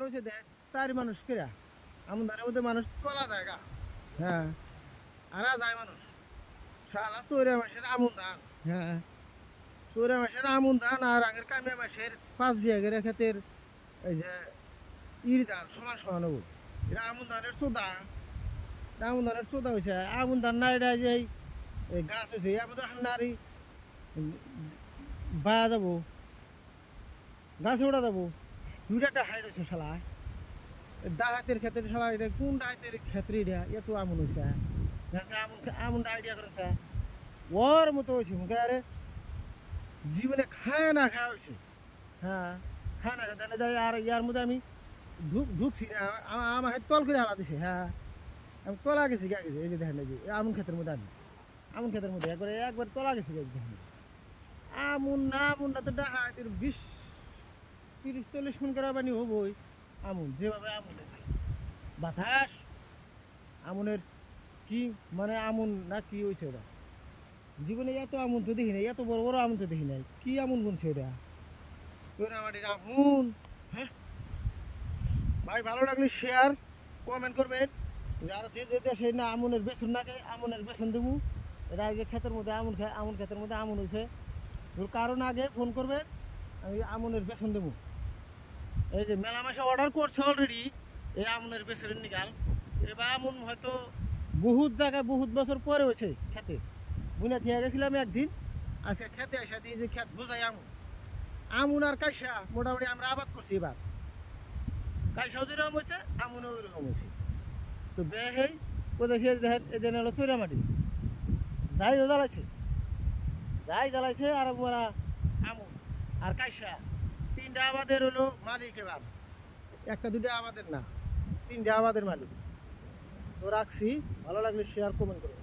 রয়েছে দেখ 4 মানুষ কিরা আমন ধানের মধ্যে মানুষ তোলা জায়গা। হ্যাঁ আরা যায় মানুষ শালা চৈরা মাসের আমন ধান। হ্যাঁ চৈরা মাসের আমন ধান আর আগের কামিয়া মাসের 5 বিঘা করে ক্ষেতের এই যে ইরি ধান সমান সমান হবো। এটা আমন ধানের চোদা, আমন ধানের চোদা হয়েছে। আমন ধান না এটা যে এই গাছ হয়েছে আমাদের হান্নারি বায়া যাবো গাছে ওঠা যাবো। দুইটা একটা হাইট হয়েছে শালা ডাহাতের ক্ষেত্রে শালা এটা কোন ডাহাতের ক্ষেত্রে এটা এত আমন হয়েছে। আমন আমনটা আইডিয়া করেছে ওর মতো হয়েছে মুখে আরে জীবনে খায় না খাওয়া হয়েছে। হ্যাঁ খায় না খায় যাই আর ইয়ার মধ্যে আমি ঢুকছি আমার হাত তল করে হালা দিছে। হ্যাঁ আমি তলা গেছি গা গেছি এই যে দেখেন এই যে আমন ক্ষেতের মধ্যে আমি আমন ক্ষেতের মধ্যে একবার তলা গেছি দেখেন আমন না আমনটা তো ডাহাতের 20-30-40 মন করে পানি হবই। আমন যেভাবে আমন বাতাস আমনের কি মানে আমন না কি হয়েছে ওরা জীবনে এত আমন তো দেখি নাই, এত বড় বড় আমন তো দেখি নাই। কি আমন বলছে এটা মাটির আমন। হ্যাঁ ভাই ভালো লাগলে শেয়ার কমেন্ট করবেন। আর যে যে দেশে না আমনের বেসন না খায় আমনের বেসন দেবো। এরা যে ক্ষেতের মধ্যে আমন খায় আমন ক্ষেতের মধ্যে আমন হয়েছে কারণ আগে ফোন করবেন আমি আমনের বেসন দেবো। এই যে মেলা মাসে অর্ডার করছে অলরেডি এই আমনের বেসনের নিকাল। এবার আমন হয়তো বহুত জায়গায় বহুত বছর পরে হয়েছে খেতে বুনা দিয়ে গেছিলাম একদিন। আজকে খেতে আসা দিয়ে যে খেত বোঝাই আমন আমন আর কাইসা মোটামুটি আমরা আবাদ করছি। এবার কাইসাও যেরকম হয়েছে আমনও ওইরকম হয়েছে। তো বেহেই কোথায় দেখেন এদের হলো চৈরামাটি যাই জ্বালাইছে আর ওরা আমন আর কাইসা 3টা আবাদের হলো মালিক। এবার 1-2টা আবাদের না 3টা আবাদের মালিক। তো রাখছি ভালো লাগলে শেয়ার কমেন্ট করুন।